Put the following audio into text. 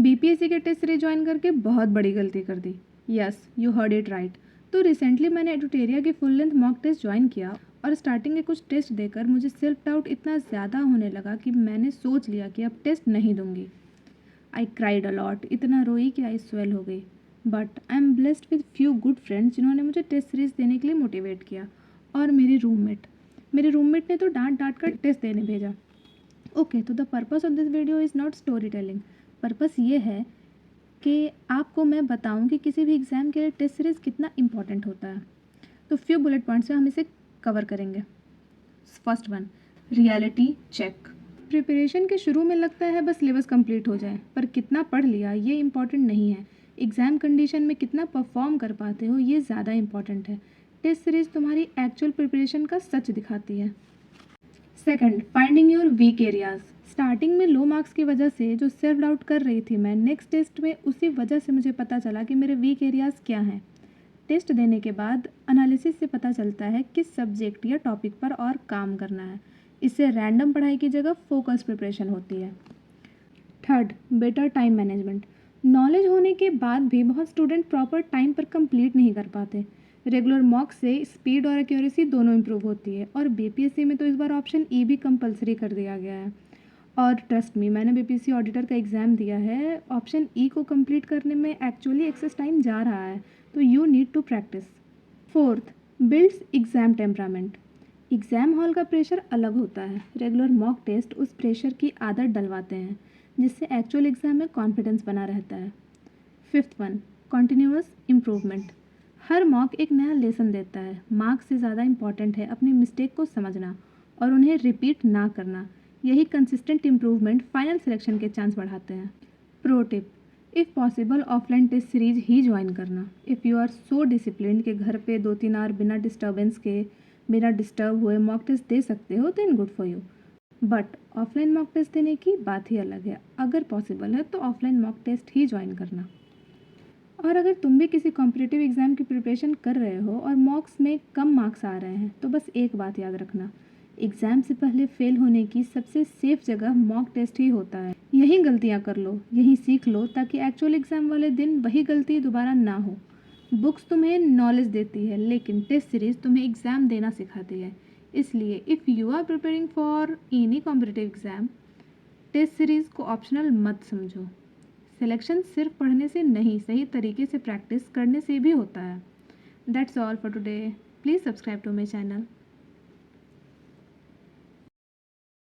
BPSC के test series join करके बहुत बड़ी गलती कर दी। Yes, you heard it right. तो रिसेंटली मैंने एडुटेरिया की full length mock test join किया और स्टार्टिंग के कुछ टेस्ट देकर मुझे सेल्फ डाउट इतना ज़्यादा होने लगा कि मैंने सोच लिया कि अब टेस्ट नहीं दूंगी। आई क्राइड अलॉट, इतना रोई कि आई स्वेल हो गई। But I am blessed with few good friends जिन्होंने मुझे टेस्ट सीरीज देने के लिए मोटिवेट किया। और मेरे रूममेट ने तो डांट डांट कर टेस्ट देने भेजा। ओके, तो the purpose of this video is not story telling. Purpose ये है कि आपको मैं बताऊं कि किसी भी एग्ज़ाम के लिए टेस्ट सीरीज़ कितना इंपॉर्टेंट होता है। तो फ्यू बुलेट पॉइंट्स में हम इसे कवर करेंगे। First one, reality check. Preparation के शुरू में लगता है बस सिलेबस कंप्लीट हो जाए, पर कितना पढ़ लिया ये इंपॉर्टेंट नहीं है। एग्ज़ाम कंडीशन में कितना परफॉर्म कर पाते हो ये ज़्यादा इंपॉर्टेंट है। टेस्ट सीरीज़ तुम्हारी एक्चुअल प्रिपरेशन का सच दिखाती है। Second, finding your weak areas. Starting में लो मार्क्स की वजह से जो सेल्फ डाउट कर रही थी मैं, नेक्स्ट टेस्ट में उसी वजह से मुझे पता चला कि मेरे वीक एरियाज क्या हैं। टेस्ट देने के बाद एनालिसिस से पता चलता है किस सब्जेक्ट या टॉपिक पर और काम करना है। इससे रैंडम पढ़ाई की जगह फोकस प्रिपरेशन होती है। Third, better time management. Knowledge होने के बाद भी बहुत स्टूडेंट प्रॉपर टाइम पर कंप्लीट नहीं कर पाते। रेगुलर मॉक से स्पीड और एक्यूरेसी दोनों इंप्रूव होती है और बीपीएससी में तो इस बार ऑप्शन ई भी कंपलसरी कर दिया गया है। और ट्रस्ट मी, मैंने बीपीएससी ऑडिटर का एग्ज़ाम दिया है। ऑप्शन ई को कंप्लीट करने में एक्चुअली एक्सेस टाइम जा रहा है, तो you need to practice. Fourth, builds exam temperament. Exam hall का प्रेशर अलग होता है। रेगुलर मॉक टेस्ट उस प्रेशर की आदत डलवाते हैं जिससे एक्चुअल एग्ज़ाम में कॉन्फिडेंस बना रहता है। Fifth one, continuous improvement. हर मॉक एक नया लेसन देता है। मार्क्स से ज़्यादा इम्पॉर्टेंट है अपनी मिस्टेक को समझना और उन्हें रिपीट ना करना। यही कंसिस्टेंट इम्प्रूवमेंट फाइनल सिलेक्शन के चांस बढ़ाते हैं। Pro tip, if possible offline test series ही ज्वाइन करना। If you are so discipline कि घर पे 2-3 आवर बिना डिस्टर्बेंस के, बिना डिस्टर्ब हुए मॉक टेस्ट दे सकते हो, then good for you. But offline mock test देने की बात ही अलग है। अगर पॉसिबल है तो ऑफलाइन मॉक टेस्ट ही ज्वाइन करना। और अगर तुम भी किसी कॉम्पिटिटिव एग्ज़ाम की प्रिपरेशन कर रहे हो और मॉक्स में कम मार्क्स आ रहे हैं, तो बस एक बात याद रखना, एग्ज़ाम से पहले फेल होने की सबसे सेफ जगह मॉक टेस्ट ही होता है। यही गलतियां कर लो, यही सीख लो, ताकि एक्चुअल एग्ज़ाम वाले दिन वही गलती दोबारा ना हो। बुक्स तुम्हें नॉलेज देती है, लेकिन टेस्ट सीरीज़ तुम्हें एग्ज़ाम देना सिखाती है। इसलिए if you are preparing for any competitive exam, test series को ऑप्शनल मत समझो। सिलेक्शन सिर्फ पढ़ने से नहीं, सही तरीके से प्रैक्टिस करने से भी होता है। That's all for today. Please subscribe to my channel.